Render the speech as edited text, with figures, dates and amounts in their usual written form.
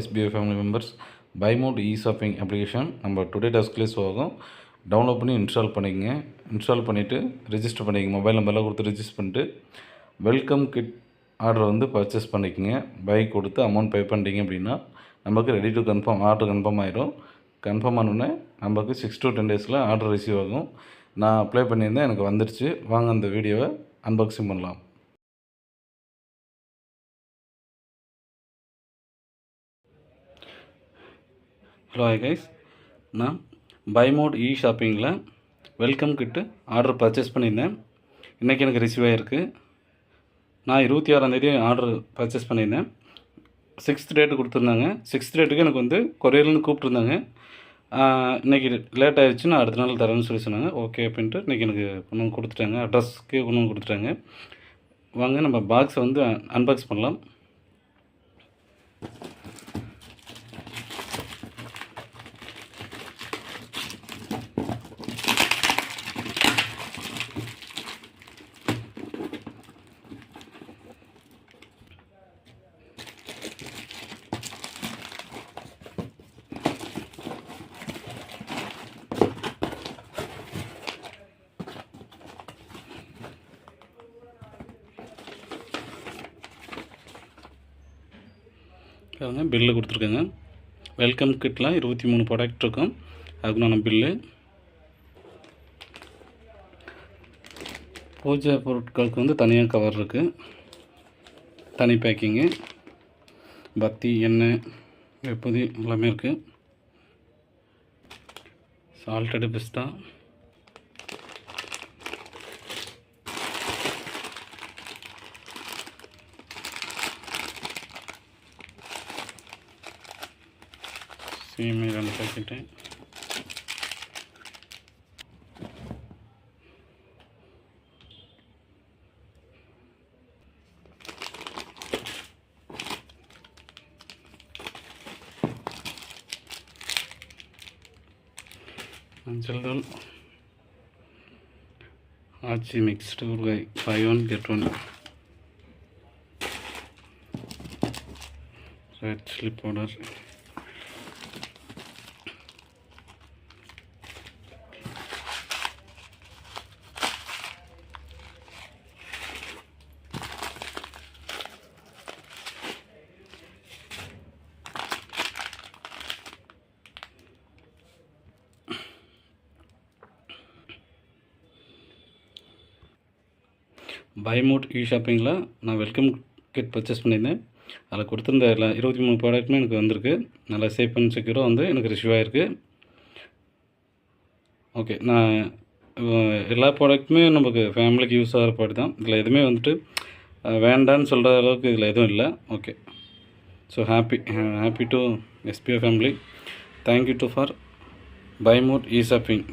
SBI family members, buy mode e-shopping application நம்ம today டாஸ்க்லேயே show ஆகும். Download பண்ணி install பண்ணிக்கங்க. இன்ஸ்டால் பண்ணிவிட்டு ரிஜிஸ்டர் பண்ணிக்கங்க. மொபைல் நம்பர்லாம் கொடுத்து ரிஜிஸ்டர் பண்ணிட்டு வெல்கம் கிட் ஆர்டர் வந்து பர்ச்சேஸ் பண்ணிக்கங்க. பை கொடுத்து அமௌண்ட் பே பண்ணிட்டீங்க அப்படின்னா நமக்கு ready to confirm order confirm ஆயிரும். கன்ஃபார்ம் ஆனோடனே நமக்கு 6 to 10 டேஸில் ஆர்டர் ரிசீவ் ஆகும். நான் அப்ளை பண்ணியிருந்தேன், எனக்கு வந்துடுச்சு. வாங்க அந்த வீடியோவை அன்பாக்சிங் பண்ணலாம். ஹலோ கைஸ், நான் பை மோட் ஷாப்பிங்கில் வெல்கம் கிட்டு ஆர்டர் பர்ச்சேஸ் பண்ணியிருந்தேன். இன்றைக்கி எனக்கு ரிசீவ் ஆகிருக்கு. நான் 26ஆந்தேதி ஆர்டர் பர்ச்சேஸ் பண்ணியிருந்தேன். 6th டேட்டு கொடுத்துருந்தாங்க. 6th டேட்டுக்கு எனக்கு வந்து கொரியர்லேருந்து கூப்பிட்ருந்தாங்க. இன்றைக்கி லேட் ஆகிடுச்சு, நான் அடுத்த நாள் தரேன்னு சொல்லி சொன்னாங்க. ஓகே அப்படின்ட்டு இன்றைக்கி எனக்கு கொண்டு வந்து கொடுத்துட்டாங்க. அட்ரஸ்க்கே கொண்டு வந்து கொடுத்துட்டாங்க. வாங்க நம்ம பாக்ஸை வந்து அன்பாக்ஸ் பண்ணலாம். பில்லு கொடுத்துருக்கேங்க. வெல்கம் கிட்டில் 23 ப்ராடக்ட் இருக்கும். அதுக்குண்டான பில்லு. பூஜை பொருட்களுக்கு வந்து தனியாக கவர் இருக்குது, தனி பேக்கிங்கு. பத்தி, எண்ணெய், வெப்பதி எல்லாமே இருக்குது. சால்டடு பிஸ்தா, சீமை 2 பேக்கெட்டு, மஞ்சள் தூள், ஆச்சி மிக்ஸ்டு ஊறுகாய் 5 1 get 1, red chilli powder, Buy Mode ஷாப்பிங்கில் நான் வெல்கம் கிட் பர்ச்சேஸ் பண்ணியிருந்தேன். அதில் கொடுத்துருந்த எல்லா 23 ப்ராடக்ட்டுமே எனக்கு வந்திருக்கு. நல்லா சேஃப் அண்ட் செக்யூராக வந்து எனக்கு ரிசீவ் ஆகிருக்கு. ஓகே, நான் எல்லா ப்ராடக்ட்டுமே நமக்கு ஃபேமிலிக்கு யூஸ் ஆகிற ப்ராடக்ட் தான். இதில் எதுவுமே வந்துட்டு வேண்டான்னு சொல்கிற அளவுக்கு இதில் எதுவும் இல்லை. Okay, so happy to SBI family. Thank you to for by mode shopping.